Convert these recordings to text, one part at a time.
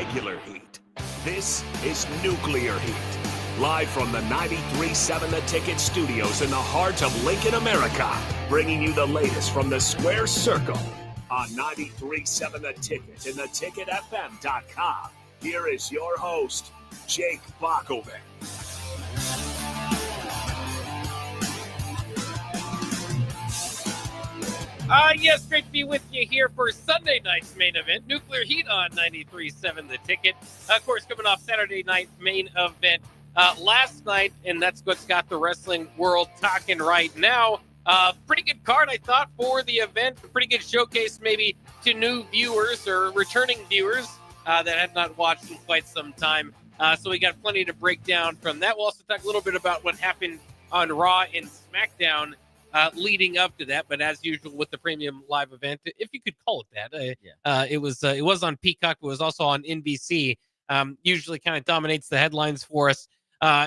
regular heat. This is Nuclear Heat. Live from the 93.7 The Ticket studios in the heart of Lincoln, America. Bringing you the latest from the Square Circle on 93.7 The Ticket and theticketfm.com. Here is your host, Jake Bakovic. Yes, great to be with you here for Sunday night's main event, Nuclear Heat on 93.7 The Ticket. Of course, coming off Saturday night main event last night, and that's what's got the wrestling world talking right now. Pretty good card, I thought, for the event. A pretty good showcase maybe to new viewers or returning viewers that had not watched in quite some time. So we got plenty to break down from that. We'll also talk a little bit about what happened on Raw and SmackDown leading up to that, but as usual with the premium live event, if you could call it that, it was on Peacock. It was also on NBC. Usually kind of dominates the headlines for us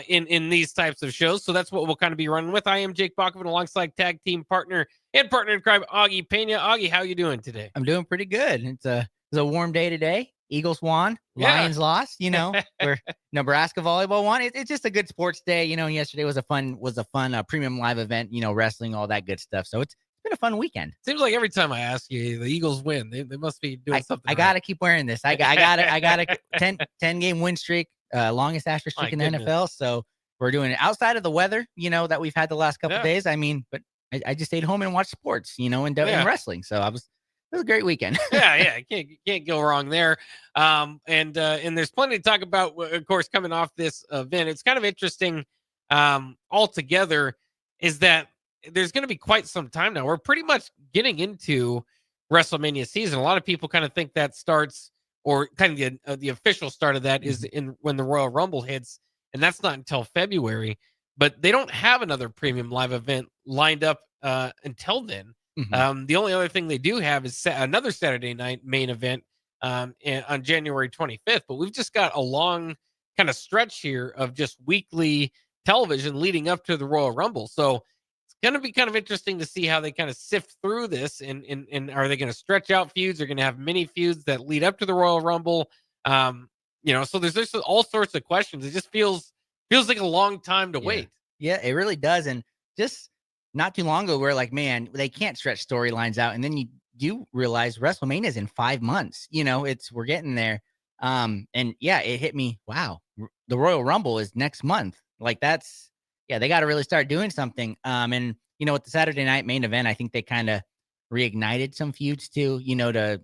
in these types of shows. So that's what we'll kind of be running with. I am Jake Bakovic alongside tag team partner and partner in crime Augie Pena. Augie, how you doing today? I'm doing pretty good. It's a warm day today. Eagles won, Lions lost. Where Nebraska volleyball won. It's just a good sports day. Yesterday was a fun premium live event. Wrestling, all that good stuff. So it's been a fun weekend. Seems like every time I ask you, the Eagles win. They must be doing something. I gotta keep wearing this. I got a 10 game win streak, longest asterisk streak in the NFL. So we're doing it outside of the weather. that we've had the last couple of days. I mean, but I just stayed home and watched sports. And wrestling. So it was a great weekend. yeah. Can't go wrong there. And there's plenty to talk about, of course, coming off this event. It's kind of interesting altogether is that there's going to be quite some time now. We're pretty much getting into WrestleMania season. A lot of people kind of think that starts, or kind of the official start of that is when the Royal Rumble hits, and that's not until February. But they don't have another premium live event lined up until then. The only other thing they do have is another Saturday night main event on January 25th. But we've just got a long kind of stretch here of just weekly television leading up to the Royal Rumble. So it's going to be kind of interesting to see how they kind of sift through this. And are they going to stretch out feuds? They're going to have mini feuds that lead up to the Royal Rumble. So there's just all sorts of questions. It just feels like a long time to wait. Yeah, it really does. And just not too long ago, we're like, man, they can't stretch storylines out. And then you do realize WrestleMania is in 5 months. We're getting there. It hit me. Wow. The Royal Rumble is next month. Like they got to really start doing something. With the Saturday night main event, I think they kind of reignited some feuds too, to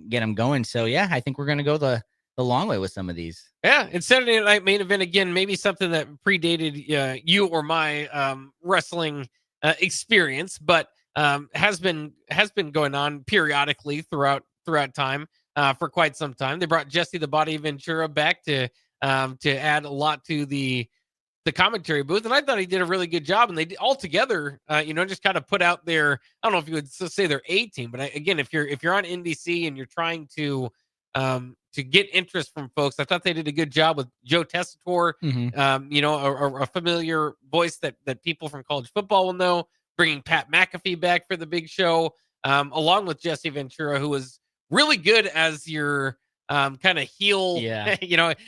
get them going. So I think we're going to go the long way with some of these. Yeah, it's Saturday night main event again. Maybe something that predated you or my wrestling experience, but has been going on periodically throughout time for quite some time. They brought Jesse the Body Ventura back to add a lot to the commentary booth, and I thought he did a really good job. And they all together, just kind of put out their, I don't know if you would say their A team, but again, if you're on NBC and you're trying to get interest from folks, I thought they did a good job with Joe Tessitore, a familiar voice that people from college football will know, bringing Pat McAfee back for the big show, along with Jesse Ventura, who was really good as your kind of heel. Yeah.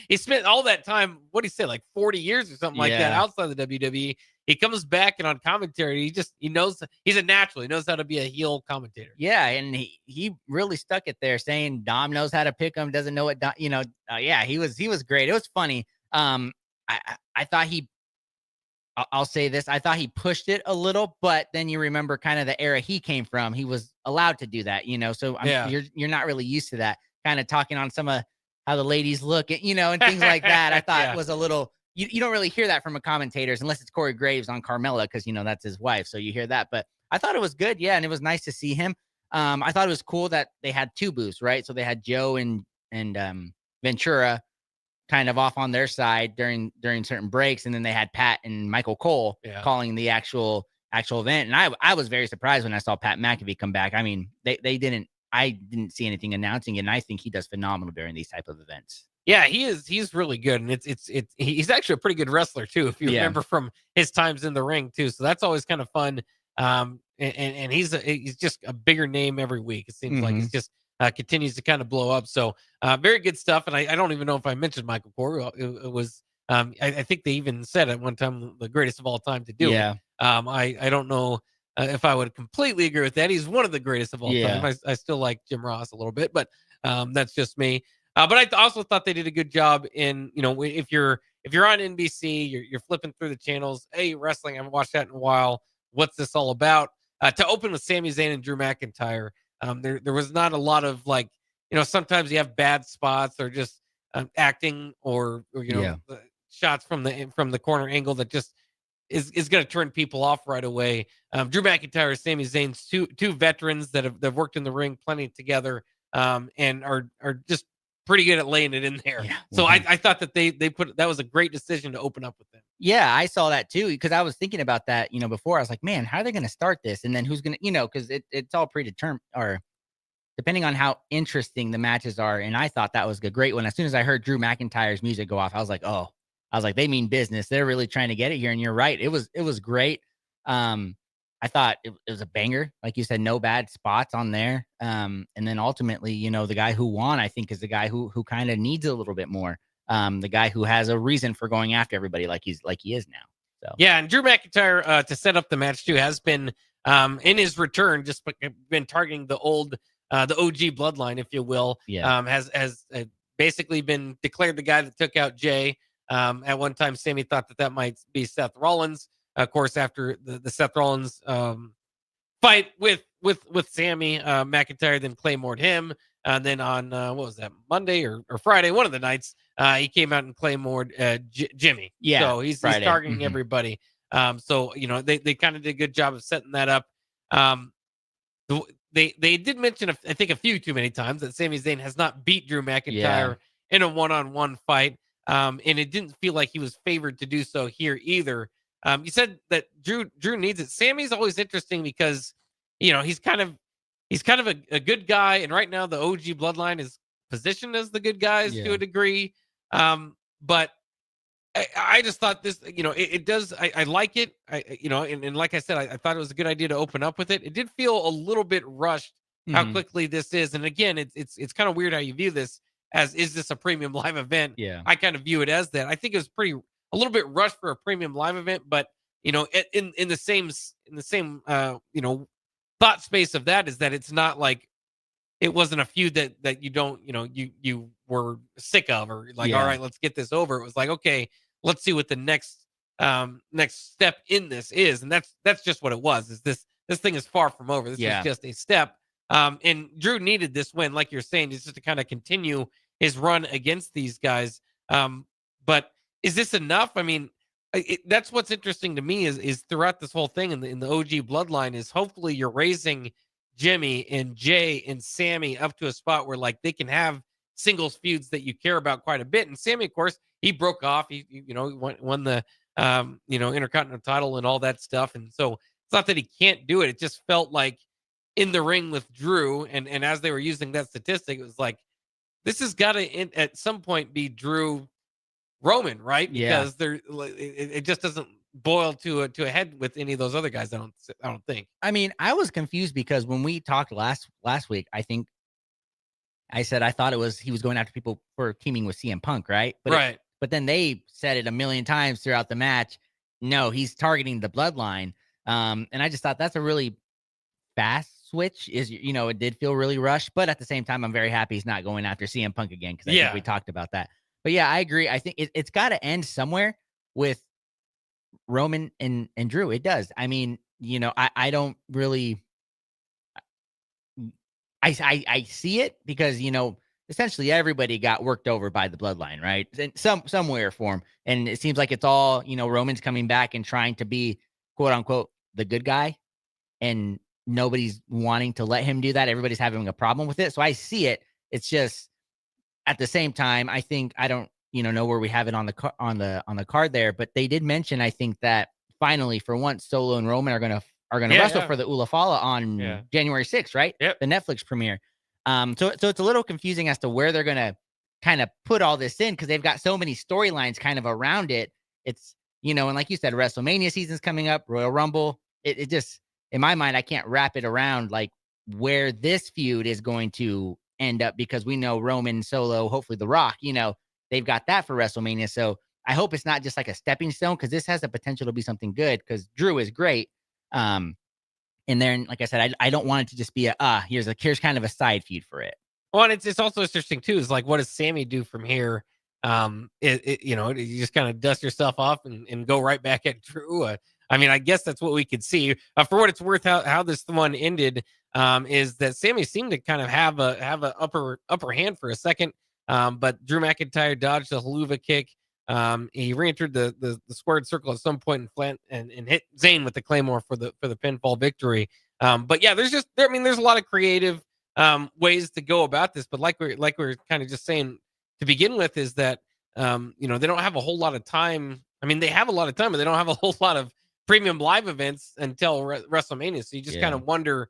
He spent all that time, what do you say, like 40 years or something like that outside the WWE. He comes back and on commentary, he knows he's a natural. He knows how to be a heel commentator. Yeah, and he really stuck it there, saying Dom knows how to pick him, doesn't know what he was great. It was funny. I thought I'll say this, I thought he pushed it a little, but then you remember kind of the era he came from. He was allowed to do that, so you're not really used to that, kind of talking on some of how the ladies look, and things like that. I thought it was a little. You don't really hear that from a commentators unless it's Corey Graves on Carmella, because that's his wife, so you hear that. But I thought it was good, and it was nice to see him. I thought it was cool that they had two booths, right? So they had Joe and Ventura kind of off on their side during certain breaks, and then they had Pat and Michael Cole calling the actual event. And I was very surprised when I saw Pat McAfee come back. I mean, I didn't see anything announcing it, and I think he does phenomenal during these type of events. Yeah, he's really good, and he's actually a pretty good wrestler too, if you remember from his times in the ring too. So that's always kind of fun. And he's just a bigger name every week. It seems like he's just continues to kind of blow up. So very good stuff. And I don't even know if I mentioned Michael Cole. It was I think they even said at one time the greatest of all time to do it. I don't know if I would completely agree with that. He's one of the greatest of all time. I still like Jim Ross a little bit, but that's just me. But I also thought they did a good job in, if you're on NBC, you're flipping through the channels. Hey, wrestling, I haven't watched that in a while. What's this all about? To open with Sami Zayn and Drew McIntyre, there was not a lot of sometimes you have bad spots or just acting or shots from the corner angle that just is going to turn people off right away. Drew McIntyre, Sami Zayn's two veterans that have worked in the ring plenty together, and are just pretty good at laying it in there. So I thought that they put that was a great decision to open up with them. Yeah, I saw that too, because I was thinking about that, before. I was like, man, how are they going to start this? And then who's going to, because it's all predetermined, or depending on how interesting the matches are. And I thought that was a great one. As soon as I heard Drew McIntyre's music go off, I was like, they mean business. They're really trying to get it here. And you're right. It was great. I thought it was a banger. Like you said, no bad spots on there. And then ultimately, the guy who won, I think, is the guy who kind of needs a little bit more. The guy who has a reason for going after everybody like he is now. So yeah, and Drew McIntyre, to set up the match too, has been in his return just been targeting the OG bloodline, if you will. Has basically been declared the guy that took out Jay. At one time, Sammy thought that might be Seth Rollins. Of course, after the Seth Rollins fight with Sammy, McIntyre then claymored him. Then on what was that, Monday or Friday, one of the nights, he came out and claymored Jimmy. Yeah, so he's targeting everybody. So they kind of did a good job of setting that up. They did mention, I think, a few too many times that Sami Zayn has not beat Drew McIntyre in a one-on-one fight, and it didn't feel like he was favored to do so here either. You said that Drew needs it. Sammy's always interesting because he's kind of a good guy, and right now the OG bloodline is positioned as the good guys to a degree. But I just thought this, it does. I like it. And like I said, I thought it was a good idea to open up with it. It did feel a little bit rushed how quickly this is, and again, it's kind of weird how you view this as, is this a premium live event? Yeah, I kind of view it as that. I think it was a little bit rushed for a premium live event, but in the same thought space of that is that it's not like it wasn't a feud that you were sick of, or like, all right, let's get this over. It was like, okay, let's see what the next step in this is, and that's just what it was. Is this thing is far from over. This is just a step. And Drew needed this win, like you're saying, just to kind of continue his run against these guys. But is this enough? I mean, that's what's interesting to me is throughout this whole thing in the OG bloodline is hopefully you're raising Jimmy and Jay and Sammy up to a spot where like they can have singles feuds that you care about quite a bit. And Sammy, of course, he broke off. He won the Intercontinental title and all that stuff. And so it's not that he can't do it. It just felt like in the ring with Drew, and as they were using that statistic, it was like, this has got to at some point be Drew Roman, right? Because it just doesn't boil to a head with any of those other guys. I don't think. I mean, I was confused because when we talked last week, I think I said I thought he was going after people for teaming with CM Punk, right? But but then they said it a million times throughout the match. No, he's targeting the bloodline. And I just thought that's a really fast switch. It did feel really rushed, but at the same time, I'm very happy he's not going after CM Punk again, because I think we talked about that. But yeah, I agree. I think it's got to end somewhere with Roman and Drew. It does. I mean, I don't really. I see it because essentially everybody got worked over by the bloodline, right? In some way or form, and it seems like it's all Roman's coming back and trying to be quote unquote the good guy, and nobody's wanting to let him do that. Everybody's having a problem with it. So I see it. It's just at the same time, I think I don't know where we have it on the card there, but they did mention, I think, that finally for once Solo and Roman are gonna wrestle for the Ula Fala on January 6th, right? Yep. The Netflix premiere. So it's a little confusing as to where they're gonna kind of put all this in, because they've got so many storylines kind of around it. It's and like you said, WrestleMania season's coming up, Royal Rumble. It just, in my mind, I can't wrap it around like where this feud is going to end up, because we know Roman, Solo, hopefully The Rock, they've got that for WrestleMania. So I hope it's not just like a stepping stone, because this has the potential to be something good, because Drew is great. And then, like I said, I don't want it to just be here's kind of a side feud for it. Well, and it's also interesting too, is like, what does Sammy do from here? You just kind of dust yourself off and go right back at Drew. I mean, I guess that's what we could see. For what it's worth, how this one ended is that Sammy seemed to kind of have a upper hand for a second, but Drew McIntyre dodged the haluva kick. He re-entered the squared circle at some point and hit Zayn with the Claymore for the pinfall victory. But yeah, there's a lot of creative ways to go about this. But like we're kind of just saying to begin with, is that they don't have a whole lot of time. I mean, they have a lot of time, but they don't have a whole lot of premium live events until WrestleMania. So you just kind of wonder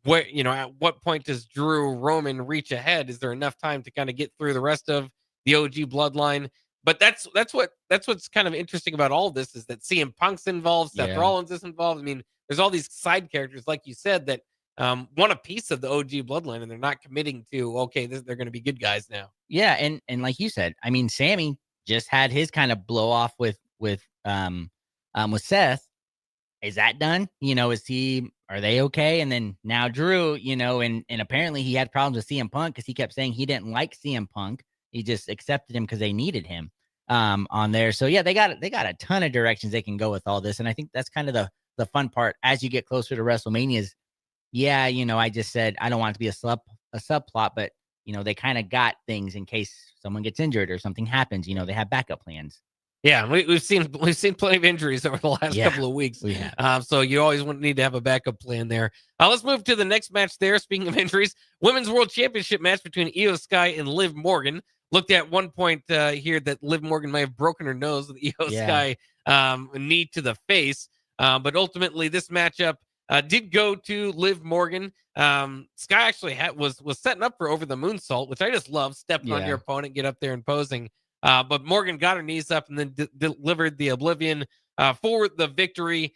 at what point does Drew Roman reach ahead? Is there enough time to kind of get through the rest of the OG bloodline? But that's what's kind of interesting about all of this, is that CM Punk's involved, Seth Rollins is involved. I mean, there's all these side characters, like you said, that want a piece of the OG bloodline, and they're not committing to, they're going to be good guys now. Yeah, and like you said, I mean, Sammy just had his kind of blow off with Seth. Is that done? Are they okay? And then now Drew, and apparently he had problems with CM Punk, because he kept saying he didn't like CM Punk. He just accepted him because they needed him on there. So yeah, they got a ton of directions they can go with all this. And I think that's kind of the fun part as you get closer to WrestleMania is, I just said I don't want it to be a subplot, but they kind of got things in case someone gets injured or something happens. They have backup plans. Yeah, we've seen plenty of injuries over the last couple of weeks. So you always need to have a backup plan there. Let's move to the next match there. Speaking of injuries, Women's World Championship match between Io Sky and Liv Morgan. Looked at one point here that Liv Morgan may have broken her nose with Io Sky knee to the face. But ultimately, this matchup did go to Liv Morgan. Sky actually was setting up for over the moonsault, which I just love. Stepping on your opponent, get up there and posing. But Morgan got her knees up and then delivered the Oblivion for the victory.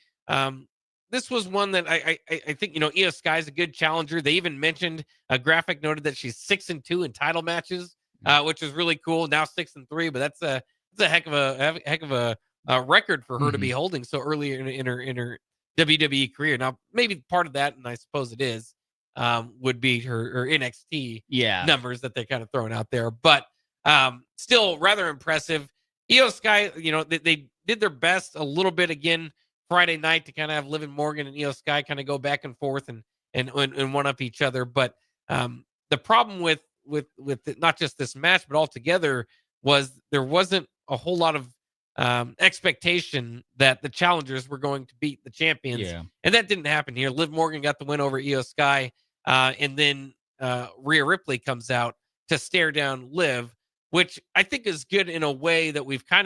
This was one that I think, Io Sky is a good challenger. They even mentioned, a graphic noted that she's 6-2 in title matches, which is really cool. Now 6-3, but that's a heck of a record for her to be holding so early in her WWE career. Now, maybe part of that, and I suppose it is, would be her NXT numbers that they're kind of throwing out there. But still rather impressive. Io Sky, they did their best a little bit again Friday night to kind of have Liv Morgan and Io Sky kind of go back and forth and one up each other. But the problem with not just this match, but altogether, was there wasn't a whole lot of expectation that the challengers were going to beat the champions. And that didn't happen here. Liv Morgan got the win over Io Sky. And then Rhea Ripley comes out to stare down Liv, which I think is good in a way that we've had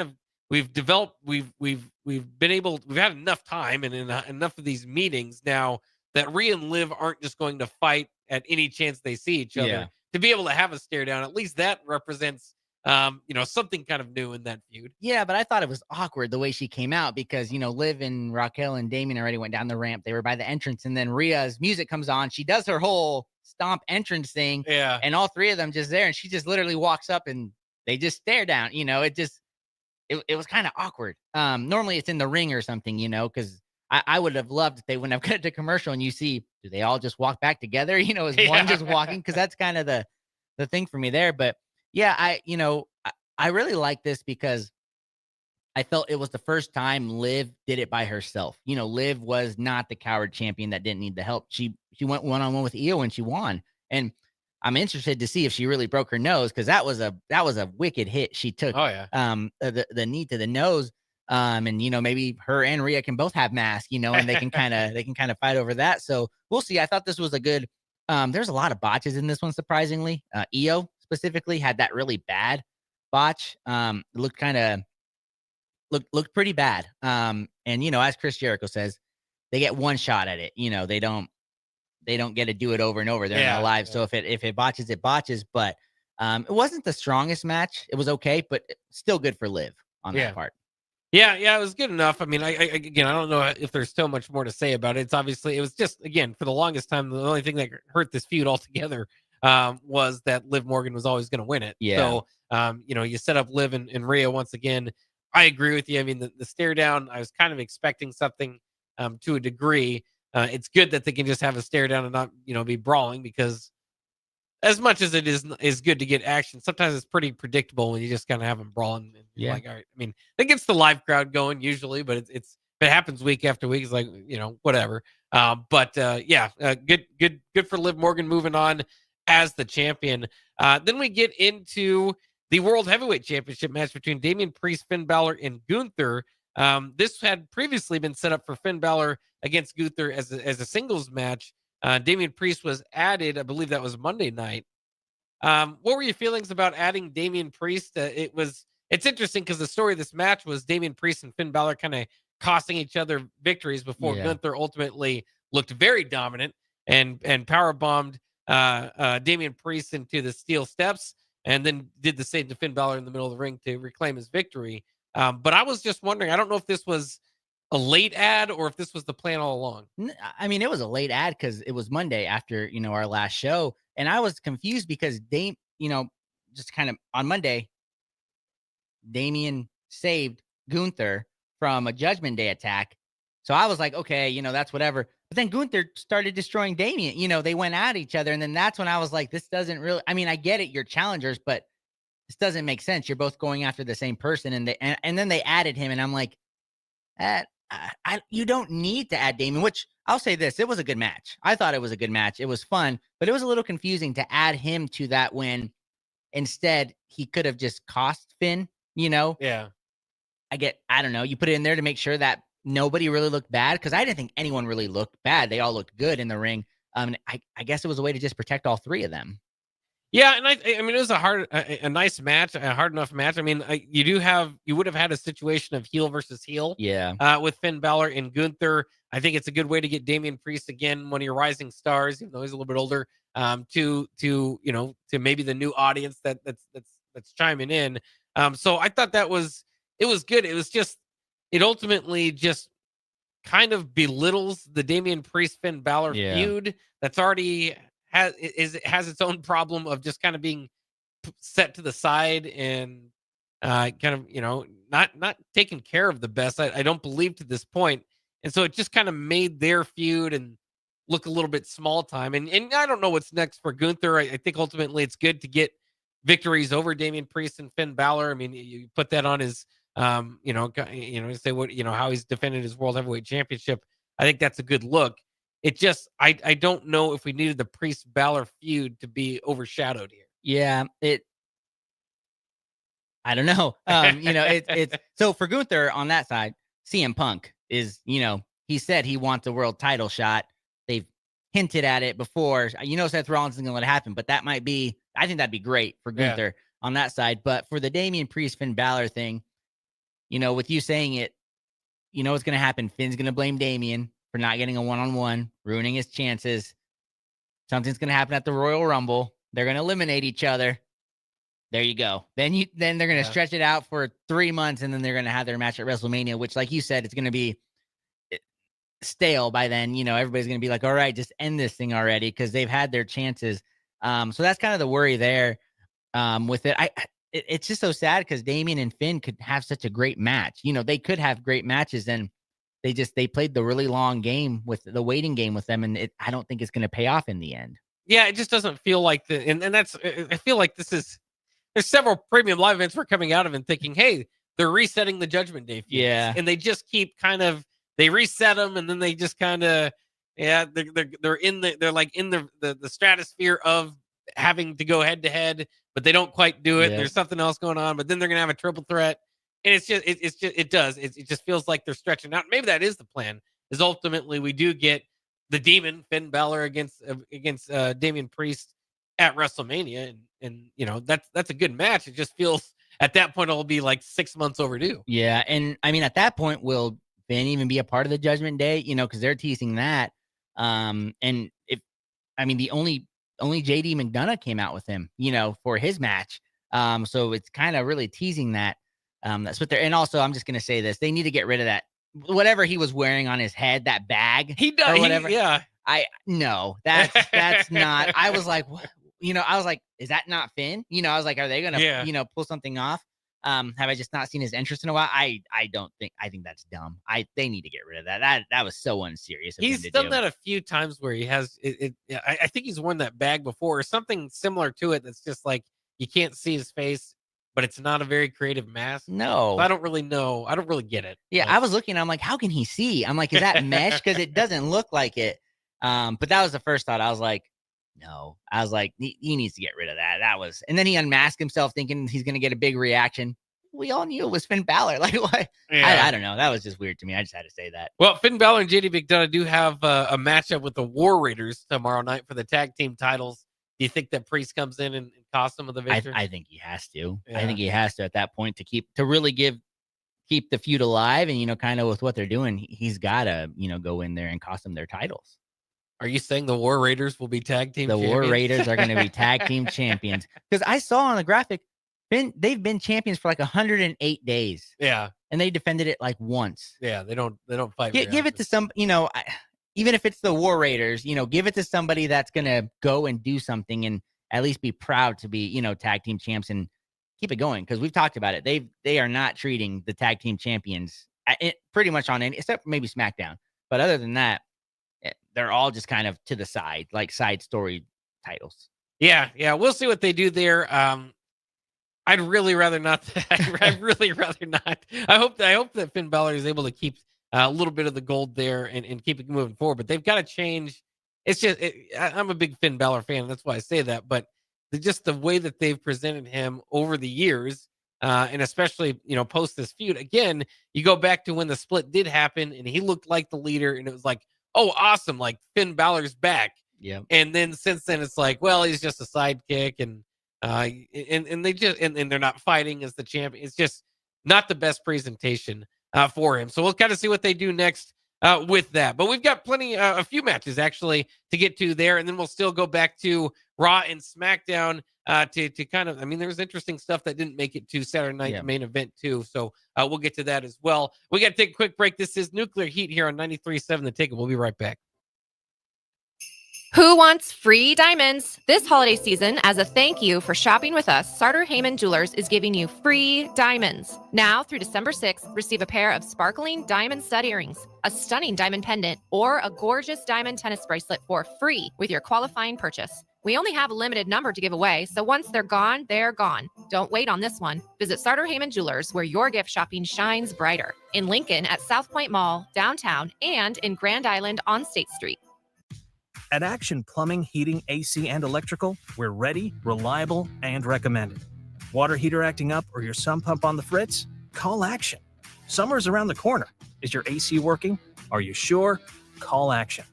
enough time and enough of these meetings now that Rhea and Liv aren't just going to fight at any chance they see each other. To be able to have a stare down, at least that represents something kind of new in that feud. Yeah, but I thought it was awkward the way she came out, because Liv and Raquel and Damien already went down the ramp. They were by the entrance, and then Rhea's music comes on. She does her whole stomp entrance thing, and all three of them just there, and she just literally walks up and they just stare down. It was kind of awkward. Normally it's in the ring or something, because I would have loved if they wouldn't have cut to commercial and you see, do they all just walk back together? Is one just walking? Because that's kind of the thing for me there. But yeah, I really like this because I felt it was the first time Liv did it by herself. Liv was not the coward champion that didn't need the help. She went one-on-one with Io and she won. And I'm interested to see if she really broke her nose, because that was a wicked hit she took. Oh yeah. The knee to the nose. And maybe her and Rhea can both have masks, and they can kind of fight over that. So we'll see. I thought this was a good. There's a lot of botches in this one, surprisingly. Io specifically had that really bad botch. Looked pretty bad. And as Chris Jericho says, they get one shot at it. They don't get to do it over and over. They're not alive. So if it botches, it botches. But it wasn't the strongest match. It was okay, but still good for Liv on that part. Yeah, it was good enough. I mean, I don't know if there's so much more to say about it. It was just, again, for the longest time, the only thing that hurt this feud altogether was that Liv Morgan was always going to win it. Yeah. So, you set up Liv and Rhea once again. I agree with you. I mean, the stare down, I was kind of expecting something to a degree. It's good that they can just have a stare down and not, be brawling, because as much as it is good to get action, sometimes it's pretty predictable when you just kind of have them brawling. And you're like, all right. I mean, it gets the live crowd going usually, but it's if it happens week after week, it's like, whatever. Good for Liv Morgan moving on as the champion. Then we get into the World Heavyweight Championship match between Damian Priest, Finn Balor, and Gunther. This had previously been set up for Finn Balor against Gunther as a singles match. Damian Priest was added, I believe that was Monday night. What were your feelings about adding Damian Priest? It's interesting because the story of this match was Damian Priest and Finn Balor kind of costing each other victories before Gunther ultimately looked very dominant and power bombed Damian Priest into the steel steps, and then did the same to Finn Balor in the middle of the ring to reclaim his victory. But I was just wondering, I don't know if this was a late ad or if this was the plan all along. I mean, it was a late ad because it was Monday after, our last show. And I was confused because just kind of on Monday, Damian saved Gunther from a Judgment Day attack. So I was like, okay, that's whatever. But then Gunther started destroying Damian. They went at each other. And then that's when I was like, this doesn't really, I mean, I get it. You're challengers, but this doesn't make sense. You're both going after the same person. And then they added him. And I'm like, you don't need to add Damian, which I'll say this. It was a good match. I thought it was a good match. It was fun, but it was a little confusing to add him to that when instead he could have just cost Finn, Yeah. I don't know. You put it in there to make sure that nobody really looked bad, because I didn't think anyone really looked bad. They all looked good in the ring. I guess it was a way to just protect all three of them. Yeah, and I mean, it was a nice match, a hard enough match. I mean, you would have had a situation of heel versus heel. Yeah. With Finn Balor and Gunther. I think it's a good way to get Damian Priest again, one of your rising stars, even though he's a little bit older, to maybe the new audience that's chiming in. So I thought it was good. It was just, it ultimately just kind of belittles the Damian Priest Finn Balor feud that's already has its own problem of just kind of being set to the side and kind of not taken care of the best. I don't believe to this point, and so it just kind of made their feud and look a little bit small time. And I don't know what's next for Gunther. I think ultimately it's good to get victories over Damian Priest and Finn Balor. I mean, you put that on his say what how he's defended his World Heavyweight Championship. I think that's a good look. It just, I don't know if we needed the Priest Balor feud to be overshadowed here. Yeah, I don't know. It's so for Gunther on that side, CM Punk is, he said he wants a world title shot. They've hinted at it before. Seth Rollins isn't going to let it happen, but I think that'd be great for Gunther on that side. But for the Damian Priest Finn Balor thing, with you saying it, what's going to happen. Finn's going to blame Damian for not getting a one-on-one, ruining his chances. Something's going to happen at the Royal Rumble. They're going to eliminate each other. There you go. Then they're going to stretch it out for 3 months, and then they're going to have their match at WrestleMania, which, like you said, it's going to be stale by then. Everybody's going to be like, all right, just end this thing already, because they've had their chances. So that's kind of the worry there with it. It's just so sad because Damian and Finn could have such a great match. They could have great matches, and they played the really long game with the waiting game with them, and I don't think it's going to pay off in the end. Yeah, it just doesn't feel like and that's, I feel like there's several premium live events we're coming out of and thinking, hey, they're resetting the Judgment Day feuds. Yeah. And they just keep they reset them, and then they just they're like in the stratosphere of having to go head to head, but they don't quite do it. Yeah. There's something else going on, but then they're going to have a triple threat. And it just feels like they're stretching out. Maybe that is the plan, is ultimately we do get the Demon Finn Balor against Damian Priest at WrestleMania. And that's a good match. It just feels at that point it'll be like 6 months overdue. Yeah. And I mean, at that point, will Finn even be a part of the Judgment Day? Because they're teasing that. And the only JD McDonough came out with him, for his match. So it's kind of really teasing that. That's what they're, and also I'm just gonna say this: they need to get rid of that, whatever he was wearing on his head, that bag. He does, or whatever. Yeah. No, that's not. I was like, I was like, is that not Finn? I was like, are they going to, Yeah. pull something off? Have I just not seen his interest in a while? I think that's dumb. They need to get rid of that. That was so unserious of him He's to done do. that a few times where he has I think he's worn that bag before or something similar to it. That's just like you can't see his face, but it's not a very creative mask. No. So I don't really know. I don't really get it. Yeah, but. I was looking. I'm like, how can he see? I'm like, is that mesh? Because it doesn't look like it. But that was the first thought. I was like, no. I was like, he needs to get rid of that. And then he unmasked himself thinking he's going to get a big reaction. We all knew it was Finn Balor. Like, what? Yeah. I don't know. That was just weird to me. I just had to say that. Well, Finn Balor and JD McDonough do have a matchup with the War Raiders tomorrow night for the tag team titles. Do you think that Priest comes in and costs him of the victory? I think he has to. Yeah. I think he has to at that point to really keep the feud alive. And, kind of with what they're doing, he's got to, go in there and cost them their titles. Are you saying the War Raiders will be tag team champions? The War Raiders are going to be tag team champions. Because I saw on the graphic, they've been champions for like 108 days. Yeah. And they defended it like once. Yeah, they don't fight. Give it to some, even if it's the War Raiders, give it to somebody that's going to go and do something and at least be proud to be, tag team champs and keep it going. Because we've talked about it. They are not treating the tag team champions pretty much on any, except maybe SmackDown. But other than that, they're all just kind of to the side, like side story titles. Yeah. We'll see what they do there. I'd really rather not. I'd really rather not. I hope that Finn Balor is able to keep a little bit of the gold there and keep it moving forward. But they've got to change. It's just I'm a big Finn Balor fan. That's why I say that. But just the way that they've presented him over the years, and especially post this feud. Again, you go back to when the split did happen, and he looked like the leader, and it was like, oh, awesome! Like Finn Balor's back. Yeah. And then since then, it's like, well, he's just a sidekick, and they just and they're not fighting as the champion. It's just not the best presentation for him. So we'll kind of see what they do next with that. But we've got a few matches actually to get to there, and then we'll still go back to Raw and SmackDown to kind of. I mean, there was interesting stuff that didn't make it to Saturday night main event too. So we'll get to that as well. We got to take a quick break. This is Nuclear Heat here on 93.7 The Ticket. We'll be right back. Who wants free diamonds? This holiday season, as a thank you for shopping with us, Sartor Heyman Jewelers is giving you free diamonds. Now through December 6th, receive a pair of sparkling diamond stud earrings, a stunning diamond pendant, or a gorgeous diamond tennis bracelet for free with your qualifying purchase. We only have a limited number to give away, so once they're gone, they're gone. Don't wait on this one. Visit Sartor Heyman Jewelers, where your gift shopping shines brighter. In Lincoln at South Point Mall, downtown, and in Grand Island on State Street. At Action Plumbing, Heating, AC, and Electrical, we're ready, reliable, and recommended. Water heater acting up or your sump pump on the fritz? Call Action. Summer's around the corner. Is your AC working? Are you sure? Call Action.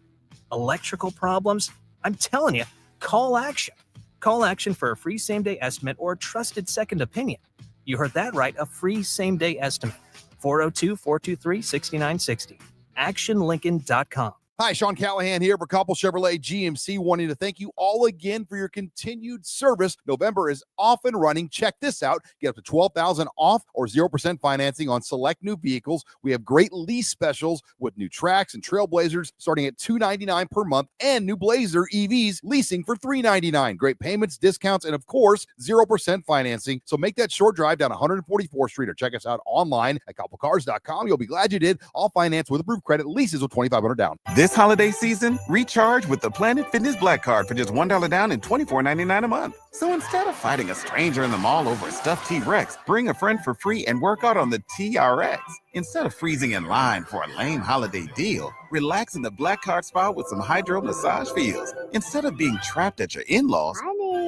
Electrical problems? I'm telling you, call Action. Call Action for a free same-day estimate or a trusted second opinion. You heard that right, a free same-day estimate. 402-423-6960. ActionLincoln.com. Hi, Sean Callahan here for Coppell Chevrolet GMC, wanting to thank you all again for your continued service. November is off and running. Check this out. Get up to $12,000 off or 0% financing on select new vehicles. We have great lease specials with new Trax and Trailblazers starting at $299 per month and new Blazer EVs leasing for $399. Great payments, discounts, and of course, 0% financing. So make that short drive down 144th Street or check us out online at CoppellCars.com. You'll be glad you did. All finance with approved credit, leases with $2,500 down. This holiday season, recharge with the Planet Fitness Black Card for just $1 down and $24.99 a month. So instead of fighting a stranger in the mall over a stuffed T-Rex, bring a friend for free and work out on the TRX. Instead of freezing in line for a lame holiday deal, relax in the Black Card Spa with some hydro massage feels. Instead of being trapped at your in-laws,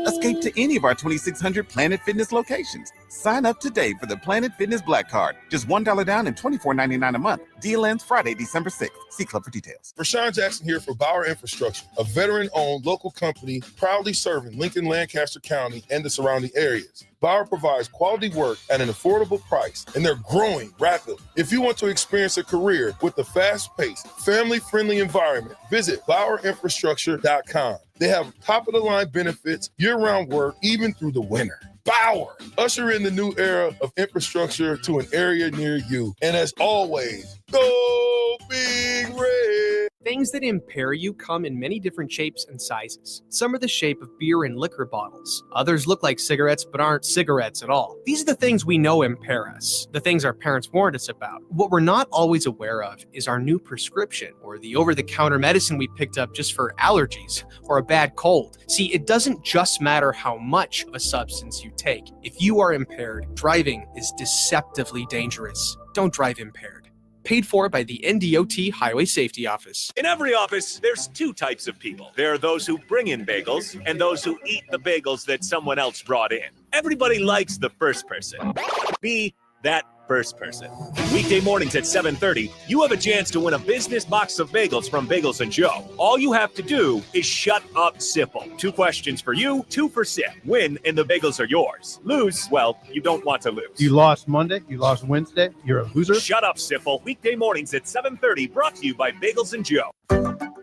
escape to any of our 2,600 Planet Fitness locations. Sign up today for the Planet Fitness Black Card. Just $1 down and $24.99 a month. Deal ends Friday, December 6th. See Club for details. Rashawn Jackson here for Bauer Infrastructure, a veteran-owned local company proudly serving Lincoln, Lancaster County, and the surrounding areas. Bauer provides quality work at an affordable price, and they're growing rapidly. If you want to experience a career with a fast-paced, family-friendly environment, visit BauerInfrastructure.com. They have top-of-the-line benefits, year-round work, even through the winter. Bauer, usher in the new era of infrastructure to an area near you. And as always, go Big Red. things that impair you come in many different shapes and sizes. Some are the shape of beer and liquor bottles. Others look like cigarettes but aren't cigarettes at all. These are the things we know impair us, the things our parents warned us about. What we're not always aware of is our new prescription, or the over-the-counter medicine we picked up just for allergies or a bad cold. See, it doesn't just matter how much of a substance you take. If you are impaired, driving is deceptively dangerous. Don't drive impaired. Paid for by the NDOT Highway Safety Office. In every office, there's two types of people. There are those who bring in bagels and those who eat the bagels that someone else brought in. Everybody likes the first person. Be that first person. Weekday mornings at 7:30, you have a chance to win a business box of bagels from Bagels & Joe. All you have to do is shut up, Sipple. 2 questions for you, 2 for Sip. Win, and the bagels are yours. Lose, well, you don't want to lose. You lost Monday, you lost Wednesday, you're a loser. Shut up, Sipple. Weekday mornings at 7:30, brought to you by Bagels & Joe.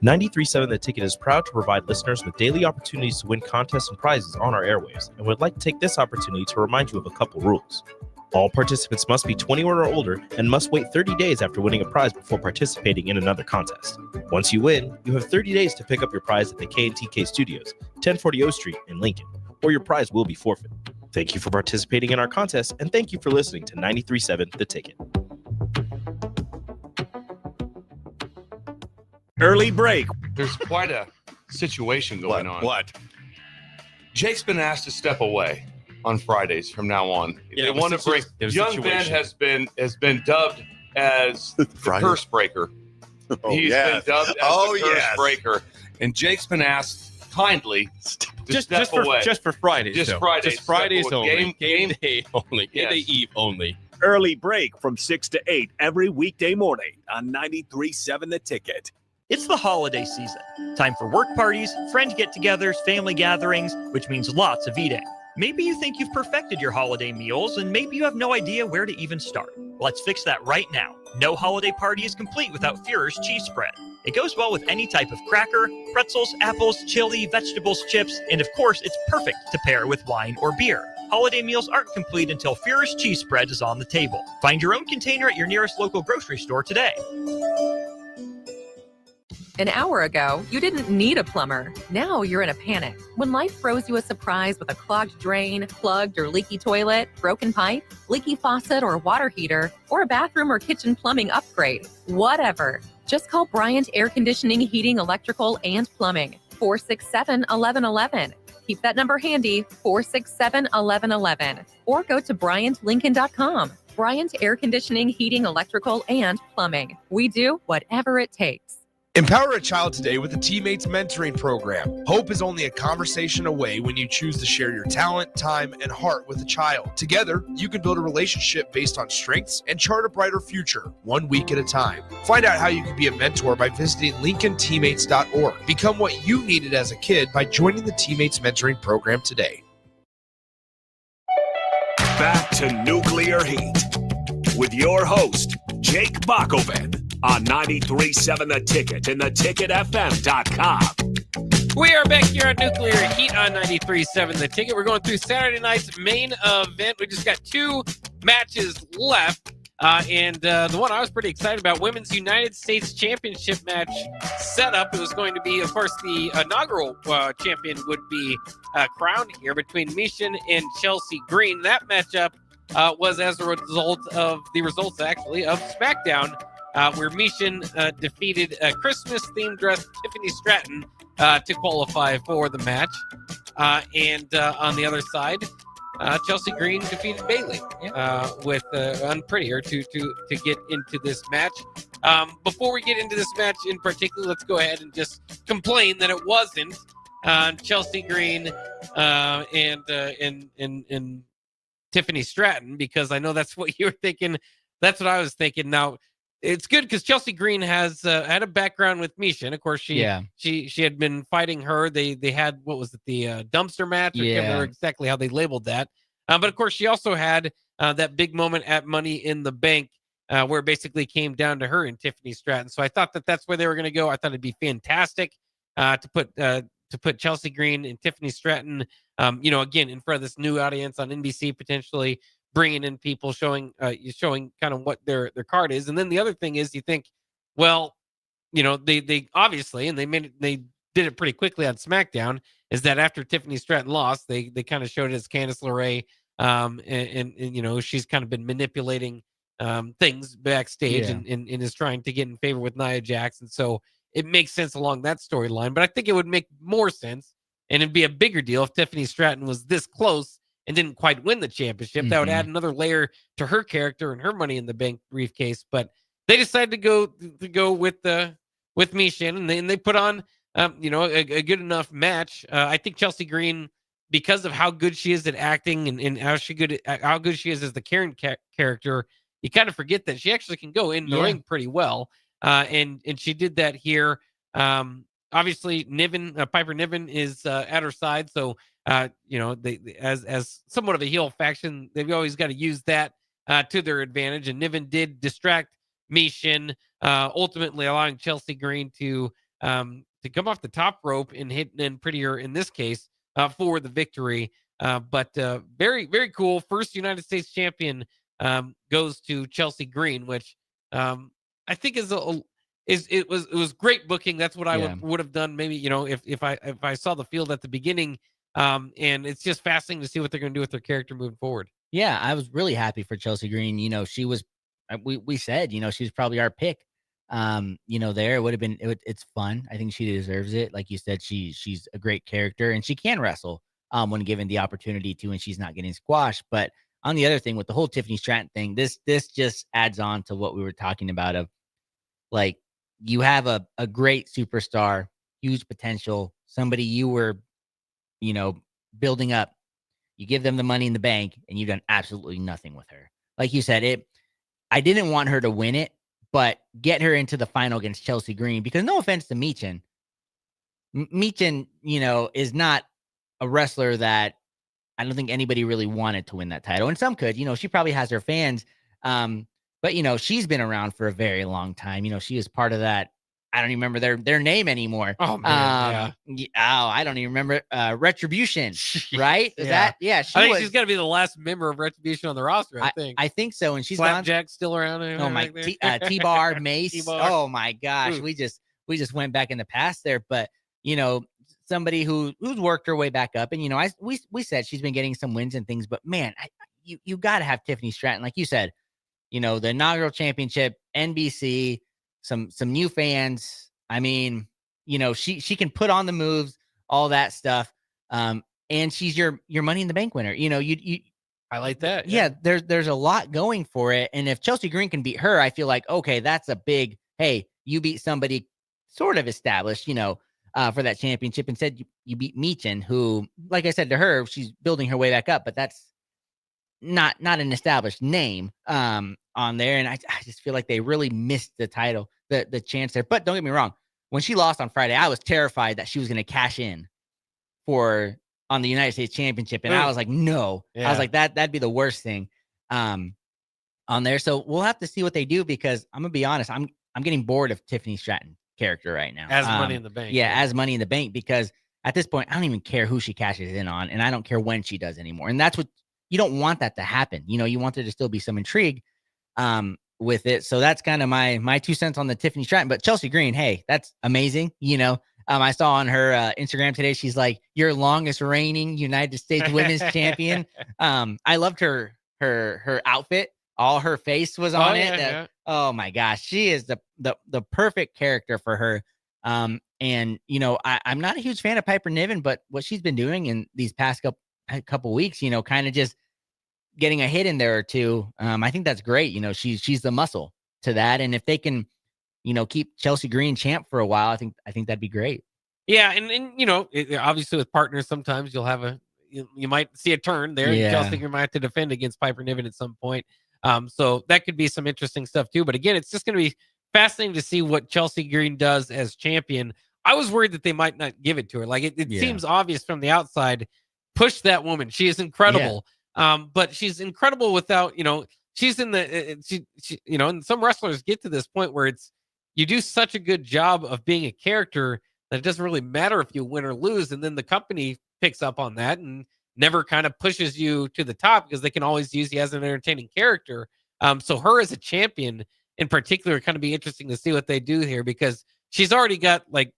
93.7 The Ticket is proud to provide listeners with daily opportunities to win contests and prizes on our airwaves, and would like to take this opportunity to remind you of a couple rules. All participants must be 21 or older and must wait 30 days after winning a prize before participating in another contest. Once you win, you have 30 days to pick up your prize at the K&TK Studios, 1040 O Street in Lincoln, or your prize will be forfeit. Thank you for participating in our contest, and thank you for listening to 93.7 The Ticket. Early break. There's quite a situation going on. What? Jake's been asked to step away on Fridays from now on. Yeah, they want to bring young Ben has been dubbed as the curse breaker. He's been dubbed as the curse breaker, and Jake's been asked kindly to step away. Just for Fridays. Just Fridays only. Game day only. Game day eve only. Early break from 6 to 8 every weekday morning on 93.7 The Ticket. It's the holiday season. Time for work parties, friend get-togethers, family gatherings, which means lots of eating. Maybe you think you've perfected your holiday meals, and maybe you have no idea where to even start. Let's fix that right now. No holiday party is complete without Führer's cheese spread. It goes well with any type of cracker, pretzels, apples, chili, vegetables, chips, and of course, it's perfect to pair with wine or beer. Holiday meals aren't complete until Führer's cheese spread is on the table. Find your own container at your nearest local grocery store today. An hour ago, you didn't need a plumber. Now you're in a panic. When life throws you a surprise with a clogged drain, plugged or leaky toilet, broken pipe, leaky faucet or water heater, or a bathroom or kitchen plumbing upgrade, whatever. Just call Bryant Air Conditioning, Heating, Electrical, and Plumbing. 467-1111. Keep that number handy, 467-1111. Or go to BryantLincoln.com. Bryant Air Conditioning, Heating, Electrical, and Plumbing. We do whatever it takes. Empower a child today with the Teammates Mentoring Program. Hope is only a conversation away when you choose to share your talent, time, and heart with a child. Together, you can build a relationship based on strengths and chart a brighter future, 1 week at a time. Find out how you can be a mentor by visiting LincolnTeammates.org. Become what you needed as a kid by joining the Teammates Mentoring Program today. Back to Nuclear Heat with your host, Jake Bakoven. On 93.7 The Ticket and theticketfm.com. We are back here on Nuclear Heat on 93.7 The Ticket. We're going through Saturday night's main event. We just got 2 matches left. And the one I was pretty excited about, Women's United States Championship match setup. It was going to be, of course, the inaugural champion would be crowned here between Mishan and Chelsea Green. That matchup was as a result of the results, actually, of SmackDown, where Mishan defeated a Christmas-themed dressed Tiffany Stratton to qualify for the match. And on the other side, Chelsea Green defeated Bayley with Unprettier to get into this match. Before we get into this match in particular, let's go ahead and just complain that it wasn't Chelsea Green and Tiffany Stratton, because I know that's what you were thinking. That's what I was thinking. Now, it's good because Chelsea Green has had a background with Misha. And of course, she had been fighting her. They had, what was it, the dumpster match? I can't remember exactly how they labeled that. But of course, she also had that big moment at Money in the Bank where it basically came down to her and Tiffany Stratton. So I thought that that's where they were going to go. I thought it'd be fantastic to put Chelsea Green and Tiffany Stratton, again, in front of this new audience on NBC, potentially bringing in people, showing kind of what their card is. And then the other thing is, you think, well, they obviously, and they did it pretty quickly on SmackDown, is that after Tiffany Stratton lost, they kind of showed it as Candice LeRae, and she's kind of been manipulating things backstage, Yeah. and is trying to get in favor with Nia Jax, and so it makes sense along that storyline. But I think it would make more sense, and it'd be a bigger deal if Tiffany Stratton was this close and didn't quite win the championship. That would add another layer to her character and her Money in the Bank briefcase. But they decided to go with Mishin, and they put on a good enough match. I think Chelsea Green, because of how good she is at acting and how good she is as the Karen character, you kind of forget that she actually can go in the ring pretty well. And she did that here. Obviously, Piper Niven is at her side, so they as somewhat of a heel faction, they've always got to use that to their advantage. And Niven did distract Mishin, ultimately allowing Chelsea Green to come off the top rope and hit in prettier in this case for the victory. But very, very cool. First United States champion goes to Chelsea Green, which I think it was great booking. That's what I would have done. Maybe, if I saw the field at the beginning, and it's just fascinating to see what they're going to do with their character moving forward. Yeah, I was really happy for Chelsea Green. She was, we said, she's probably our pick. There it would have been. It's fun. I think she deserves it. Like you said, she's a great character, and she can wrestle when given the opportunity to, and she's not getting squashed. But on the other thing, with the whole Tiffany Stratton thing, this just adds on to what we were talking about of, like, you have a great superstar, huge potential, somebody you were, building up. You give them the Money in the Bank, and you've done absolutely nothing with her. Like you said, I didn't want her to win it, but get her into the final against Chelsea Green, because no offense to Michin. Michin, is not a wrestler that I don't think anybody really wanted to win that title. And some could, she probably has her fans. But she's been around for a very long time. She is part of that. I don't even remember their name anymore. Oh man, I don't even remember Retribution, right? Is that I think she's got to be the last member of Retribution on the roster. I think so. And she's Slapjack's still around. Oh my, T-Bar, Mace. T-Bar. Oh my gosh, we just went back in the past there. But somebody who's worked her way back up, and we said she's been getting some wins and things. But man, you got to have Tiffany Stratton, like you said. The inaugural championship, NBC, some new fans. I mean, she can put on the moves, all that stuff. And she's your Money in the Bank winner. I like that. Yeah, there's a lot going for it. And if Chelsea Green can beat her, I feel like, okay, that's a big, hey, you beat somebody sort of established, for that championship. Instead, you beat Michin, who, like I said to her, she's building her way back up, but that's not an established name on there. And I just feel like they really missed the title, the chance there. But don't get me wrong, when she lost on Friday, I was terrified that she was going to cash in on the United States Championship. And I was like, no. I was like, that'd be the worst thing on there. So we'll have to see what they do, because I'm gonna be honest, I'm getting bored of Tiffany Stratton character right now. As Money in the Bank. Yeah, as Money in the Bank, because at this point, I don't even care who she cashes in on, and I don't care when she does anymore. And that's what you don't want that to happen. You want there to still be some intrigue with it. So that's kind of my 2 cents on the Tiffany Stratton. But Chelsea Green, hey, that's amazing. I saw on her Instagram today, she's like, your longest reigning United States Women's Champion. I loved her outfit. All her face was on it. Yeah. Oh my gosh, she is the perfect character for her. And I'm not a huge fan of Piper Niven, but what she's been doing in these past couple weeks, kind of just getting a hit in there or two. I think that's great. She's the muscle to that. And if they can, keep Chelsea Green champ for a while, I think that'd be great. Yeah. And obviously with partners, sometimes you'll have you might see a turn there. Yeah. Chelsea Green might have to defend against Piper Niven at some point. So that could be some interesting stuff too. But again, it's just going to be fascinating to see what Chelsea Green does as champion. I was worried that they might not give it to her. Like it seems obvious from the outside. Push that woman. She is incredible. But she's incredible without, she's in the, and some wrestlers get to this point where you do such a good job of being a character that it doesn't really matter if you win or lose. And then the company picks up on that and never kind of pushes you to the top, because they can always use you as an entertaining character. So her as a champion in particular, kind of be interesting to see what they do here, because she's already got kind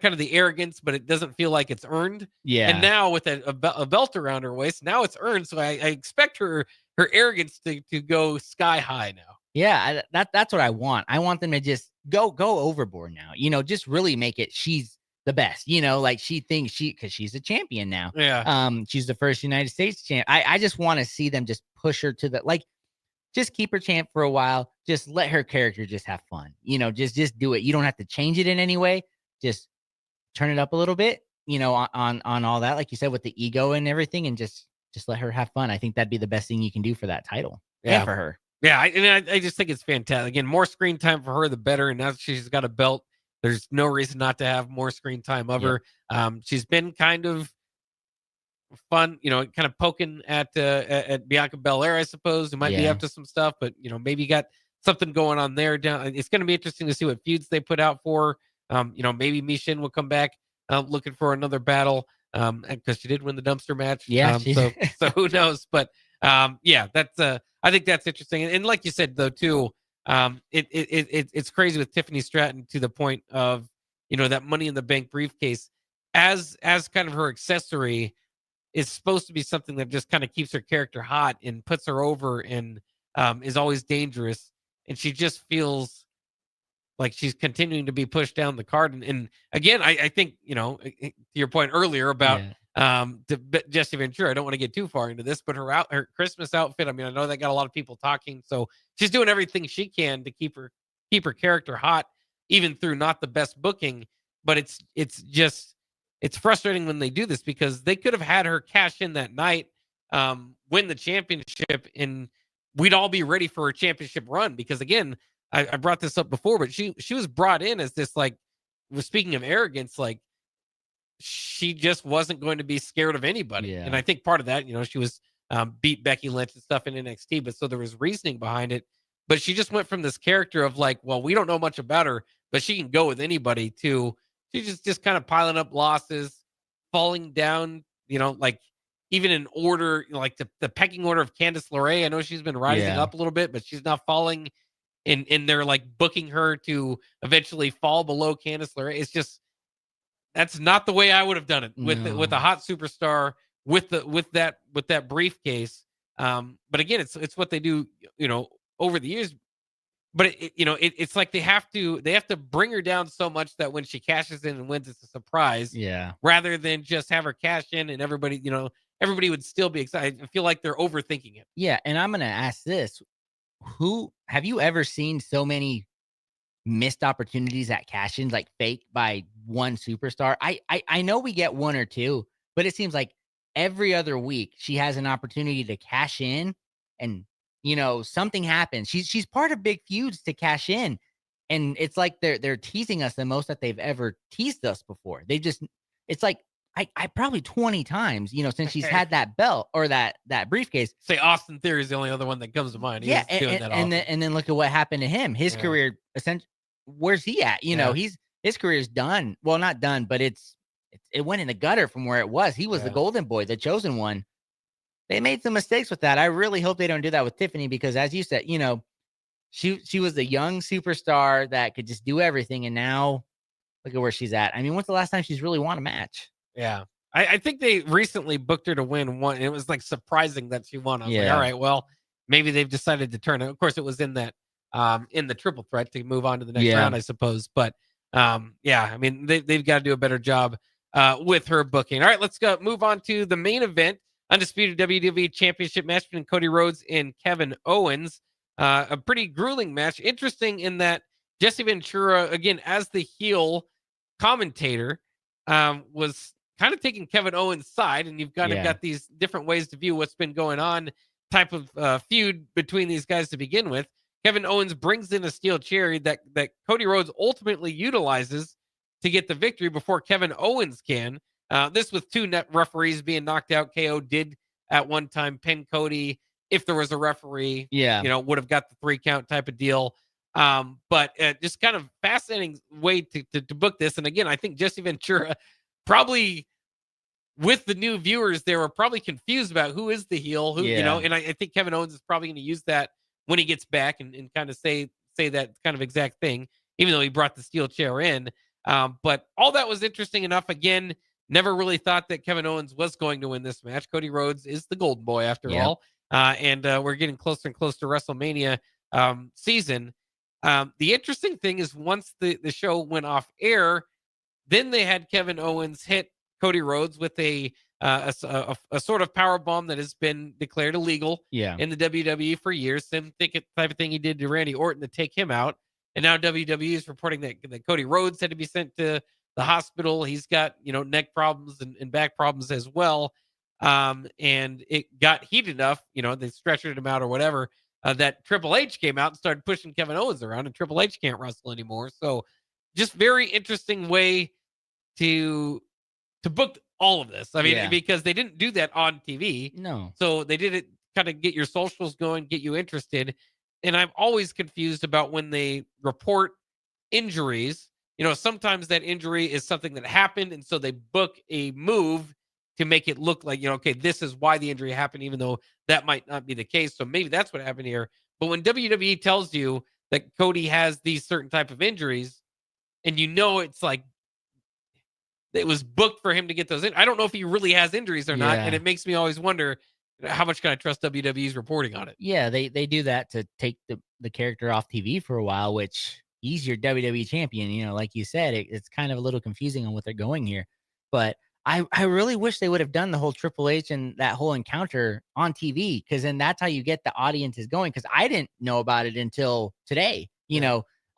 of the arrogance, but it doesn't feel like it's earned. Yeah. And now with a belt around her waist, now it's earned. So I expect her arrogance to go sky high now. Yeah, that's what I want. I want them to just go overboard now. Just really make it she's the best. Like she thinks because she's a champion now. Yeah. She's the first United States champ. I just want to see them just push her to just keep her champ for a while. Just let her character just have fun. Just do it. You don't have to change it in any way. Just turn it up a little bit. On all that, like you said, with the ego and everything, and just let her have fun. I think that'd be the best thing you can do for that title. Yeah, and for her. Yeah, I just think it's fantastic. Again, more screen time for her, the better. And now that she's got a belt, there's no reason not to have more screen time of her. She's been kind of fun, kind of poking at Bianca Belair, I suppose, who might be up to some stuff, but maybe you got something going on there. It's going to be interesting to see what feuds they put out for. Maybe Mishin will come back looking for another battle because she did win the dumpster match. Yeah. So who knows? But that's I think that's interesting. And like you said, though, too, it's crazy with Tiffany Stratton to the point of, that Money in the Bank briefcase as kind of her accessory is supposed to be something that just kind of keeps her character hot and puts her over and is always dangerous. And she just feels like she's continuing to be pushed down the card. And again, I think, to your point earlier about Jesse Ventura, I don't want to get too far into this, but her Christmas outfit, I mean, I know that got a lot of people talking, so she's doing everything she can to keep her character hot, even through not the best booking. But it's frustrating when they do this, because they could have had her cash in that night, win the championship, and we'd all be ready for her championship run. Because again, I brought this up before, but she was brought in as this, like, speaking of arrogance, like, she just wasn't going to be scared of anybody. And I think part of that, she was beat Becky Lynch and stuff in NXT, but so there was reasoning behind it. But she just went from this character of like, well, we don't know much about her, but she can go with anybody, to she's just kind of piling up losses, falling down, like even in order, like the pecking order of Candice LeRae. I know she's been rising up a little bit, but she's not falling in they're like booking her to eventually fall below Candice LeRae. It's just, that's not the way I would have done it with a hot superstar with that briefcase. But again, it's what they do, over the years. But it's like they have to bring her down so much that when she cashes in and wins, it's a surprise. Yeah. Rather than just have her cash in and everybody would still be excited. I feel like they're overthinking it. Yeah, and I'm gonna ask this: who have you ever seen so many missed opportunities at cash-ins, like fake by one superstar? I know we get one or two, but it seems like every other week she has an opportunity to cash in, and something happens. She's part of big feuds to cash in, and it's like they're teasing us the most that they've ever teased us before. It's like I probably 20 times, since she's had that belt or that briefcase. Say Austin Theory is the only other one that comes to mind. He doing that and then look at what happened to him. His career, essentially, where's he at? His career's done. Well, not done, but it went in the gutter from where it was. He was the golden boy, the chosen one. They made some mistakes with that. I really hope they don't do that with Tiffany, because as you said, she was a young superstar that could just do everything, and now look at where she's at. I mean, when's the last time she's really won a match? Yeah. I think they recently booked her to win one. And it was like surprising that she won. I was like, all right, well, maybe they've decided to turn it. Of course, it was in that in the triple threat to move on to the next round, I suppose. But I mean, they've got to do a better job with her booking. All right, let's go move on to the main event. Undisputed WWE Championship match between Cody Rhodes and Kevin Owens. A pretty grueling match. Interesting in that Jesse Ventura, again, as the heel commentator, was kind of taking Kevin Owens' side, and you've got these different ways to view what's been going on, type of feud between these guys to begin with. Kevin Owens brings in a steel chair that Cody Rhodes ultimately utilizes to get the victory before Kevin Owens can. This with two net referees being knocked out. KO did at one time pin Cody. If there was a referee, would have got the 3 count type of deal. But just kind of fascinating way to book this. And again, I think Jesse Ventura probably, with the new viewers, they were probably confused about who is the heel, and I think Kevin Owens is probably going to use that when he gets back and kind of say that kind of exact thing. even though he brought the steel chair in. But all that was interesting enough. Again, never really thought that Kevin Owens was going to win this match. Cody Rhodes is the golden boy after all. And we're getting closer and closer to WrestleMania season. The interesting thing is once the show went off air, then they had Kevin Owens hit Cody Rhodes with a sort of power bomb that has been declared illegal in the WWE for years. Same type of thing he did to Randy Orton to take him out. And now WWE is reporting that Cody Rhodes had to be sent to the hospital. He's got, neck problems and back problems as well. And it got heated enough, they stretchered him out or whatever, that Triple H came out and started pushing Kevin Owens around, and Triple H can't wrestle anymore. So just very interesting way to book all of this. I mean, because they didn't do that on TV. No. So they did it kind of get your socials going, get you interested. And I'm always confused about when they report injuries. Sometimes that injury is something that happened, and so they book a move to make it look like, okay, this is why the injury happened, even though that might not be the case. So maybe that's what happened here. But when WWE tells you that Cody has these certain type of injuries, and it's like it was booked for him to get those in. I don't know if he really has injuries or not, and it makes me always wonder, how much can I trust WWE's reporting on it? Yeah, they do that to take the character off TV for a while, which he's your WWE champion. Like you said, it's kind of a little confusing on what they're going here. But I really wish they would have done the whole Triple H and that whole encounter on TV, because then that's how you get the audiences going. Because I didn't know about it until today.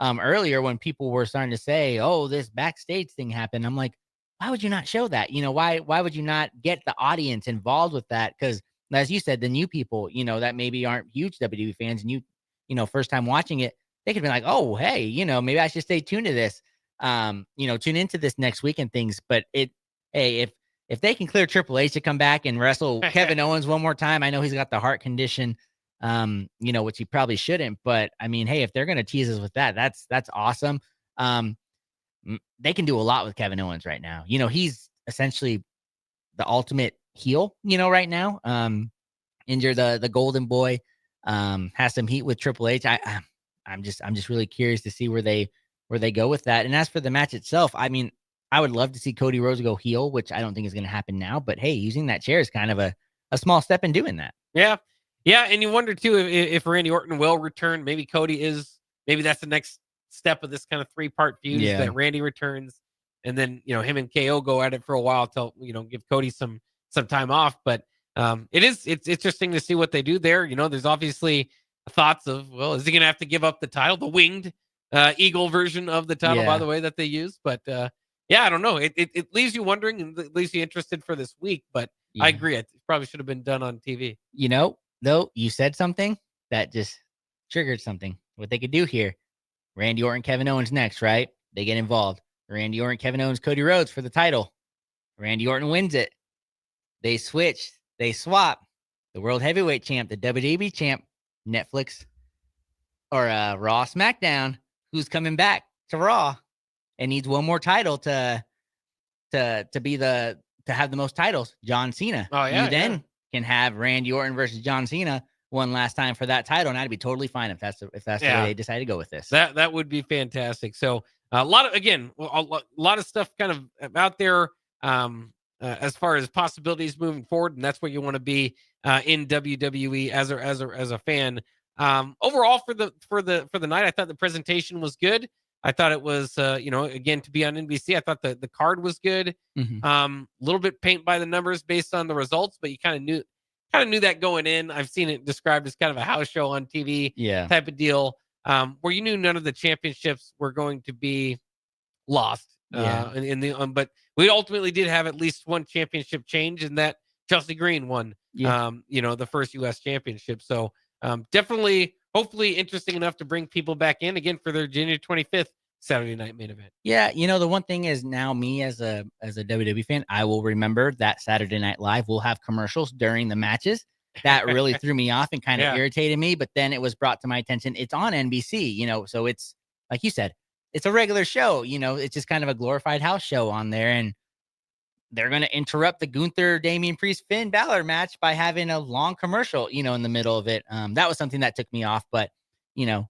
Earlier when people were starting to say, "Oh, this backstage thing happened," I'm like, why would you not show that? Why would you not get the audience involved with that? Because as you said, the new people, that maybe aren't huge WWE fans, and first time watching it, they could be like, oh, hey, maybe I should stay tuned to this, tune into this next week and things. But if they can clear Triple H to come back and wrestle Kevin Owens one more time, I know he's got the heart condition, which he probably shouldn't. But I mean, hey, if they're going to tease us with that, that's awesome. They can do a lot with Kevin Owens right now. He's essentially the ultimate heel, right now. Injure the golden boy, has some heat with Triple H. I'm just really curious to see where they go with that. And as for the match itself, I mean, I would love to see Cody Rhodes go heel, which I don't think is going to happen now. But hey, using that chair is kind of a small step in doing that. Yeah. And you wonder too if Randy Orton will return. Maybe maybe that's the next step of this kind of 3-part feud, that Randy returns, and then him and KO go at it for a while till give Cody some time off. But it's interesting to see what they do there. There's obviously thoughts of, well, is he gonna have to give up the title, the winged eagle version of the title, by the way, that they use? But I don't know. It leaves you wondering, and it leaves you interested for this week. But I agree, it probably should have been done on TV. Though you said something that just triggered something. What they could do here: Randy Orton, Kevin Owens next, right? They get involved. Randy Orton, Kevin Owens, Cody Rhodes for the title. Randy Orton wins it. They switch. They swap. The World Heavyweight Champ, the WWE Champ, Netflix, or Raw, SmackDown, who's coming back to Raw and needs one more title to have the most titles. John Cena. Oh yeah. You then can have Randy Orton versus John Cena one last time for that title, and I'd be totally fine if that's the way they decide to go with this. That would be fantastic. So a lot of stuff kind of out there as far as possibilities moving forward, and that's where you want to be in WWE as a fan. Overall for the night, I thought the presentation was good. I thought it was again, to be on NBC, I thought the card was good. A little bit paint by the numbers based on the results, but you kind of knew that going in. I've seen it described as kind of a house show on TV type of deal, where you knew none of the championships were going to be lost. But we ultimately did have at least one championship change, and that Chelsea Green won, the first U.S. championship. So definitely, hopefully interesting enough to bring people back in again for their January 25th Saturday night main event. Yeah, the one thing is, now me as a WWE fan, I will remember that Saturday Night Live will have commercials during the matches. That really threw me off and kind of irritated me. But then it was brought to my attention, it's on NBC, so it's like you said, it's a regular show. It's just kind of a glorified house show on there, and they're going to interrupt the Gunther, Damian Priest, Finn Balor match by having a long commercial, in the middle of it. That was something that took me off, but now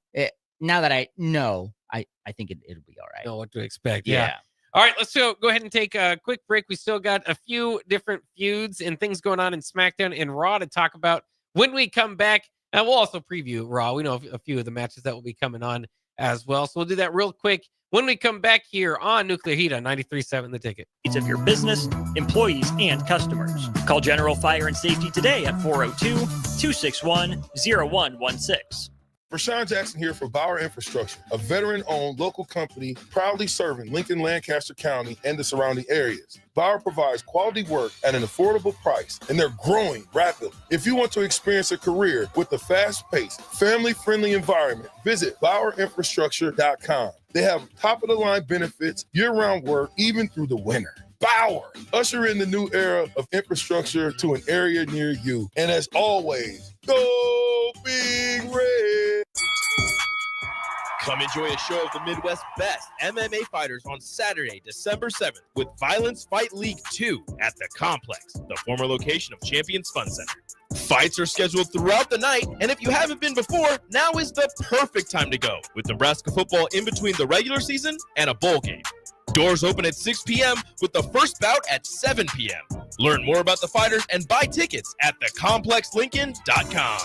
that I know, I think it'll be all right. Know what to expect. Yeah. All right, let's go ahead and take a quick break. We still got a few different feuds and things going on in SmackDown and Raw to talk about. When we come back, and we'll also preview Raw. We know a few of the matches that will be coming on as well. So we'll do that real quick when we come back here on Nuclear Heat on 93.7 The Ticket. Needs of your business, employees, and customers. Call General Fire and Safety today at 402-261-0116. Rashawn Jackson here for Bauer Infrastructure, a veteran-owned local company proudly serving Lincoln, Lancaster County, and the surrounding areas. Bauer provides quality work at an affordable price, and they're growing rapidly. If you want to experience a career with a fast-paced, family-friendly environment, visit BauerInfrastructure.com. They have top-of-the-line benefits, year-round work, even through the winter. Bauer, usher in the new era of infrastructure to an area near you. And as always, go Big Red. Come enjoy a show of the Midwest's best MMA fighters on Saturday, December 7th with Violence Fight League 2 at the Complex, the former location of Champions Fun Center. Fights are scheduled throughout the night, and if you haven't been before, now is the perfect time to go, with Nebraska football in between the regular season and a bowl game. Doors open at 6 p.m. with the first bout at 7 p.m. Learn more about the fighters and buy tickets at thecomplexlincoln.com.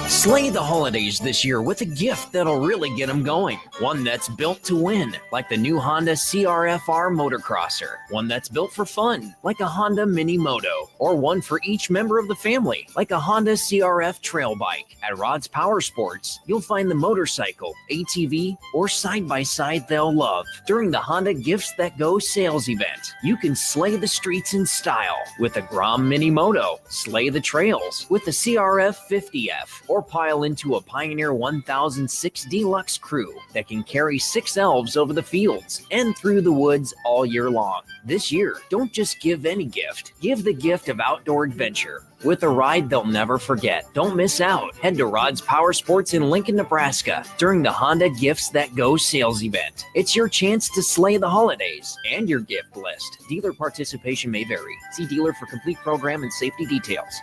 Slay the holidays this year with a gift that'll really get them going. One that's built to win, like the new Honda CRF-R Motocrosser. One that's built for fun, like a Honda Mini Moto. Or one for each member of the family, like a Honda CRF Trail Bike. At Rod's Power Sports, you'll find the motorcycle, ATV, or side-by-side they'll love. During the Honda Gifts That Go sales event, you can slay the streets in style with a Grom Mini Moto, slay the trails with the CRF 50F, or pile into a Pioneer 1006 Deluxe Crew that can carry 6 elves over the fields and through the woods all year long. This year, don't just give any gift. Give the gift of outdoor adventure with a ride they'll never forget. Don't miss out. Head to Rod's Power Sports in Lincoln, Nebraska during the Honda Gifts That Go sales event. It's your chance to slay the holidays and your gift list. Dealer participation may vary. See dealer for complete program and safety details.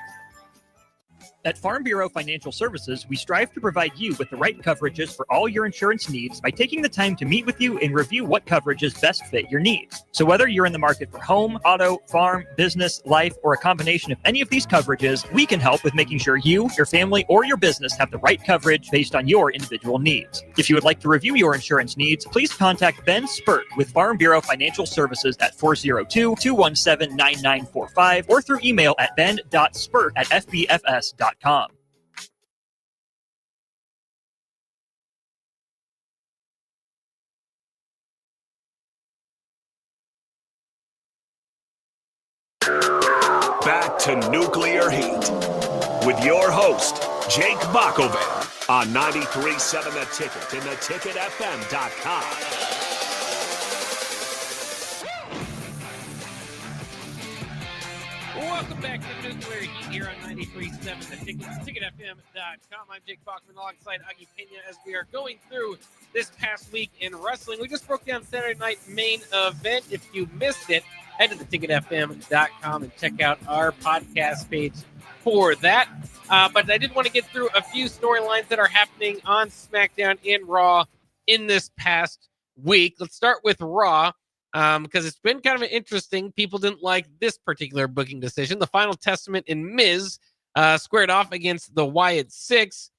At Farm Bureau Financial Services, we strive to provide you with the right coverages for all your insurance needs by taking the time to meet with you and review what coverages best fit your needs. So whether you're in the market for home, auto, farm, business, life, or a combination of any of these coverages, we can help with making sure you, your family, or your business have the right coverage based on your individual needs. If you would like to review your insurance needs, please contact Ben Spurt with Farm Bureau Financial Services at 402-217-9945 or through email at ben.spurt@fbfs.com. Back to Nuclear Heat with your host, Jake Bakoven, on 93.7 The Ticket and theticketfm.com. Welcome back to Nuclear Heat here on 93.7 The Ticket, ticketfm.com. I'm Jake Bachman alongside Augie Pena as we are going through this past week in wrestling. We just broke down Saturday Night Main Event. If you missed it, head to theticketfm.com and check out our podcast page for that. But I did want to get through a few storylines that are happening on SmackDown and Raw in this past week. Let's start with Raw. Because it's been kind of interesting. People didn't like this particular booking decision. The Final Testament and Miz squared off against the Wyatt Six.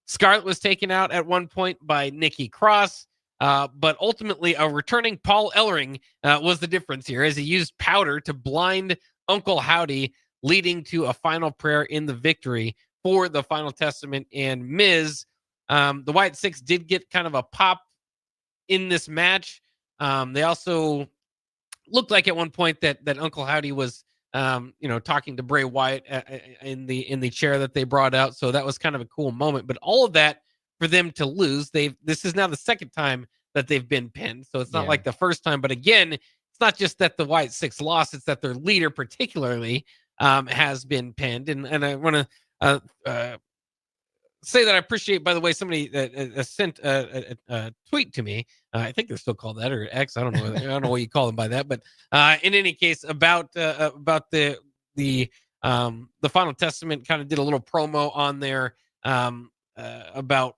Scarlett was taken out at one point by Nikki Cross, but ultimately a returning Paul Ellering was the difference here, as he used powder to blind Uncle Howdy, leading to a final prayer in the victory for the Final Testament and Miz. The Wyatt Six did get kind of a pop in this match. They also looked like at one point that Uncle Howdy was, talking to Bray Wyatt in the chair that they brought out. So that was kind of a cool moment. But all of that for them to lose, this is now the second time that they've been pinned. So it's not like the first time. But again, it's not just that the Wyatt Six lost; it's that their leader, particularly, has been pinned. And I want to say that I appreciate, by the way, somebody sent a tweet to me. I think they're still called that, or X. I don't know. I don't know what you call them by that. But in any case, about the Final Testament, kind of did a little promo on their about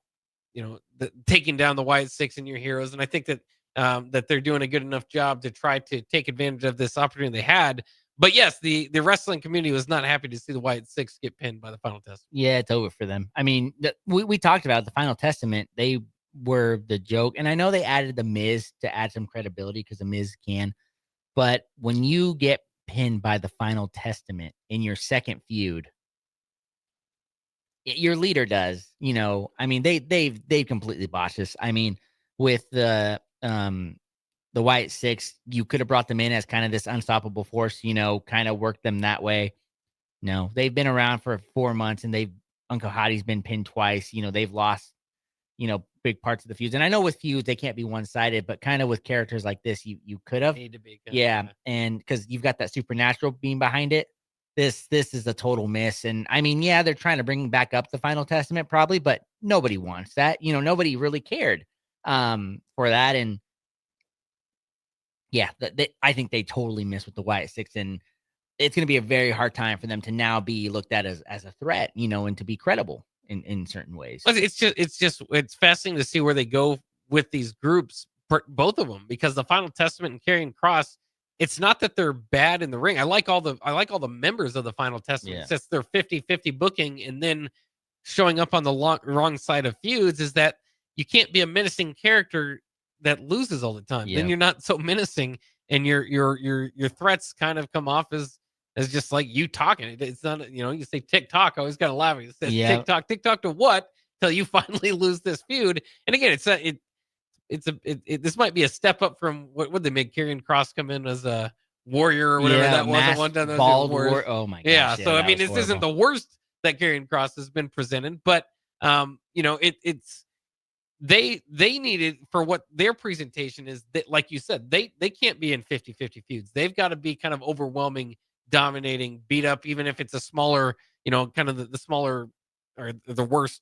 taking down the Wyatt Six and your heroes, and I think that that they're doing a good enough job to try to take advantage of this opportunity they had. But yes, the wrestling community was not happy to see the Wyatt Six get pinned by the Final Testament. Yeah, it's over for them. I mean, we talked about the Final Testament. They were the joke, and I know they added the Miz to add some credibility because the Miz can. But when you get pinned by the Final Testament in your second feud, your leader does. I mean, they've completely botched this. I mean, with the Wyatt Six, you could have brought them in as kind of this unstoppable force. Kind of worked them that way. No, they've been around for 4 months, and Uncle Hottie's been pinned twice. They've lost, big parts of the feuds. And I know with feuds they can't be one-sided, but kind of with characters like this, you could have. Yeah, and because you've got that supernatural being behind it. This is a total miss. And I mean, yeah, they're trying to bring back up the Final Testament probably, but nobody wants that. Nobody really cared for that. And yeah, I think they totally missed with the Wyatt Six, and it's going to be a very hard time for them to now be looked at as a threat, and to be credible in certain ways. It's fascinating to see where they go with these groups, both of them, because the Final Testament and Karrion Kross, it's not that they're bad in the ring. I like all the members of the Final Testament. Yeah. It's just their 50-50 booking and then showing up on the wrong side of feuds is that you can't be a menacing character that loses all the time. Yeah. Then you're not so menacing, and your threats kind of come off as just like you talking. It's not, you say TikTok. I always got to laugh. It says TikTok to what? Till you finally lose this feud. And again, this might be a step up from what would they make Karrion Kross come in as a warrior or whatever that was. One time bald war. Oh my gosh. Yeah. So I mean, this isn't the worst that Karrion Kross has been presented, but it's they needed for what their presentation is. That, like you said, they can't be in 50-50 feuds. They've got to be kind of overwhelming, dominating, beat up, even if it's a smaller, kind of the smaller or the worst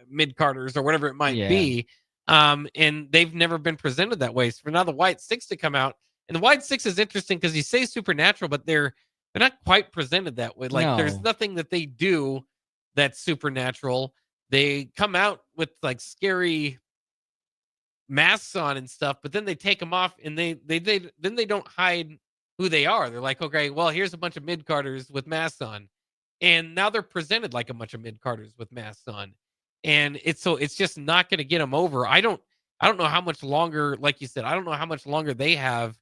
mid-carders or whatever it might be. And they've never been presented that way. So for now the Wyatt Six to come out, and the Wyatt Six is interesting because you say supernatural, but they're not quite presented that way. Like there's nothing that they do that's supernatural. They come out with like scary masks on and stuff, but then they take them off, and then they don't hide who they are. They're like, okay, well, here's a bunch of mid-carders with masks on. And now they're presented like a bunch of mid-carders with masks on. And it's just not going to get them over. I don't know how much longer, like you said, I don't know how much longer they have,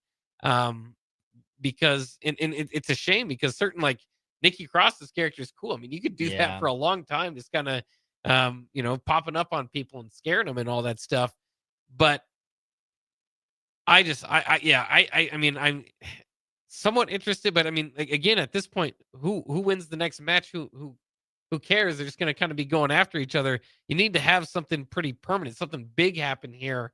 because it's a shame because certain like Nikki Cross's character is cool. I mean, you could do that for a long time, just kind of, popping up on people and scaring them and all that stuff. But I mean, I'm somewhat interested, but I mean, again, at this point, who wins the next match? Who cares? They're just going to kind of be going after each other. You need to have something pretty permanent, something big happen here,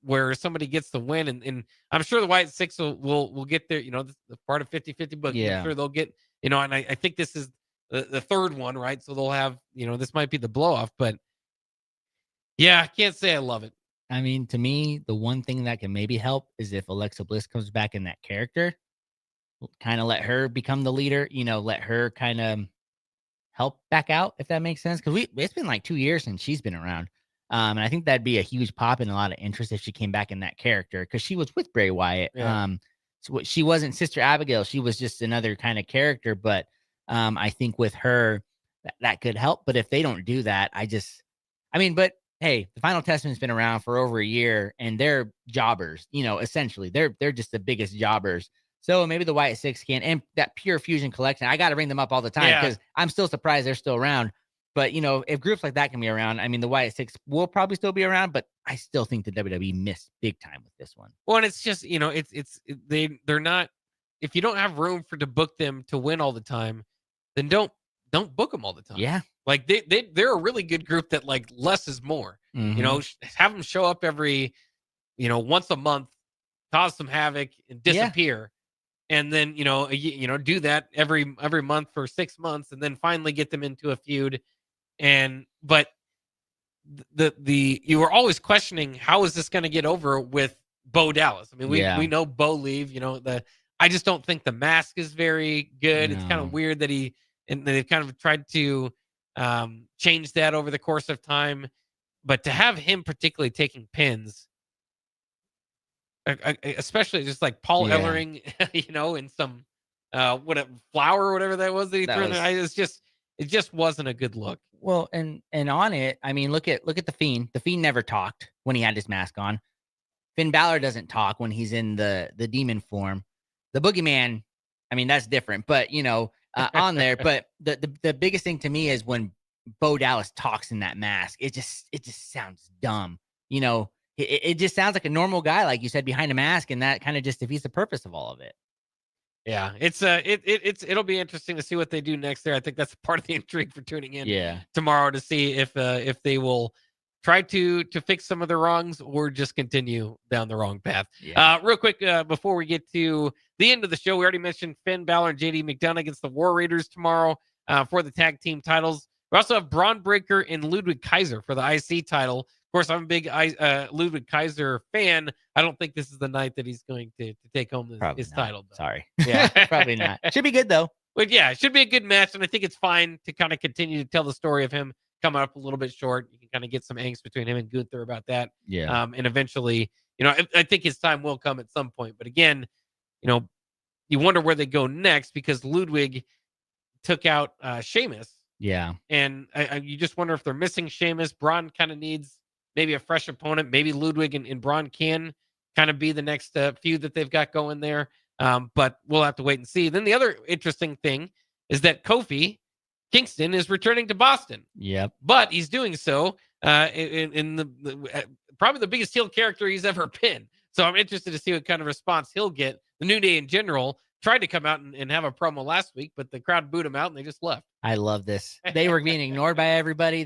where somebody gets the win. And I'm sure the Wyatt Six will get there. The part of 50-50 book. I'm sure they'll get. And I think this is the third one, right? So they'll have. This might be the blow off, but yeah, I can't say I love it. I mean, to me, the one thing that can maybe help is if Alexa Bliss comes back in that character, kind of let her become the leader, let her kind of help back out, if that makes sense. Because it's been like 2 years since she's been around. And I think that'd be a huge pop and a lot of interest if she came back in that character, because she was with Bray Wyatt. Yeah. So she wasn't Sister Abigail. She was just another kind of character. But I think with her, that could help. But if they don't do that, but hey, the Final Testament's been around for over a year, and they're jobbers, essentially. They're just the biggest jobbers. So maybe the Wyatt Six can, and that Pure Fusion collection, I got to bring them up all the time because I'm still surprised they're still around. But, if groups like that can be around, I mean, the Wyatt Six will probably still be around, but I still think the WWE missed big time with this one. Well, and it's just, they're not, if you don't have room to book them to win all the time, then don't book them all the time. Yeah. Like they're a really good group that like less is more. Mm-hmm. Have them show up every, once a month, cause some havoc and disappear. And then, do that every month for 6 months, and then finally get them into a feud. But you were always questioning, how is this going to get over with Bo Dallas? I mean, we know Bo leave, I just don't think the mask is very good. No. It's kind of weird that they've kind of tried to changed that over the course of time. But to have him particularly taking pins, especially just like Paul Ellering, in some flour or whatever that was that he threw in there, it just wasn't a good look. Well, and on it, I mean, look at the Fiend. The Fiend never talked when he had his mask on. Finn Balor doesn't talk when he's in the demon form. The Boogeyman, I mean, that's different, but on there. But the biggest thing to me is when Bo Dallas talks in that mask. It just sounds dumb. It just sounds like a normal guy, like you said, behind a mask, and that kind of just defeats the purpose of all of it. Yeah, it'll be interesting to see what they do next there. I think that's part of the intrigue for tuning in tomorrow to see if they will try to fix some of the wrongs or just continue down the wrong path. Real quick, before we get to the end of the show, we already mentioned Finn Balor and JD McDonough against the War Raiders tomorrow for the tag team titles. We also have Braun Breaker and Ludwig Kaiser for the IC title. Of course, I'm a big Ludwig Kaiser fan. I don't think this is the night that he's going to take home his title. Though. Sorry. Yeah, probably not. Should be good, though. But yeah, it should be a good match, and I think it's fine to kind of continue to tell the story of him coming up a little bit short. You can kind of get some angst between him and Gunther about that. Yeah. And eventually, I think his time will come at some point. But again, you wonder where they go next because Ludwig took out Sheamus. Yeah. And you just wonder if they're missing Sheamus. Braun kind of needs maybe a fresh opponent. Maybe Ludwig and Braun can kind of be the next feud that they've got going there. But we'll have to wait and see. Then the other interesting thing is that Kofi Kingston is returning to Boston. Yep. But he's doing so in the probably the biggest heel character he's ever been. So I'm interested to see what kind of response he'll get. The New Day in general tried to come out and have a promo last week, but the crowd booed him out and they just left. I love this. They were being ignored by everybody.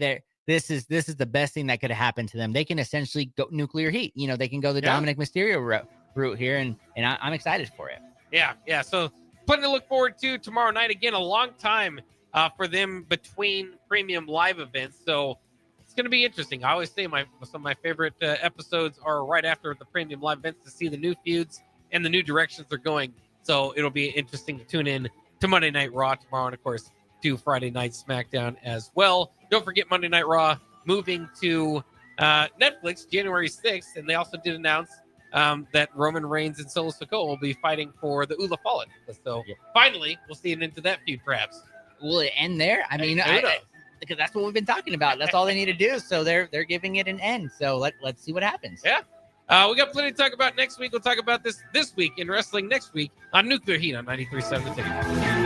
This is the best thing that could have happened to them. They can essentially go nuclear heat. They can go the Dominic Mysterio route here, and I'm excited for it. Yeah. So plenty to look forward to tomorrow night. Again, a long time for them between premium live events. So it's going to be interesting. I always say some of my favorite episodes are right after the premium live events to see the new feuds and the new directions they're going. So it'll be interesting to tune in to Monday Night Raw tomorrow, and of course, to Friday Night SmackDown as well. Don't forget Monday Night Raw moving to Netflix January 6th, and they also did announce that Roman Reigns and Solo Sikoa will be fighting for the Ula Fallen. So finally, we'll see an end to that feud, perhaps. Will it end there? I mean, because that's what we've been talking about. That's all they need to do. So they're giving it an end. So let's see what happens. Yeah. We got plenty to talk about next week. We'll talk about this week in wrestling next week on Nuclear Heat on 93.7 The Ticket.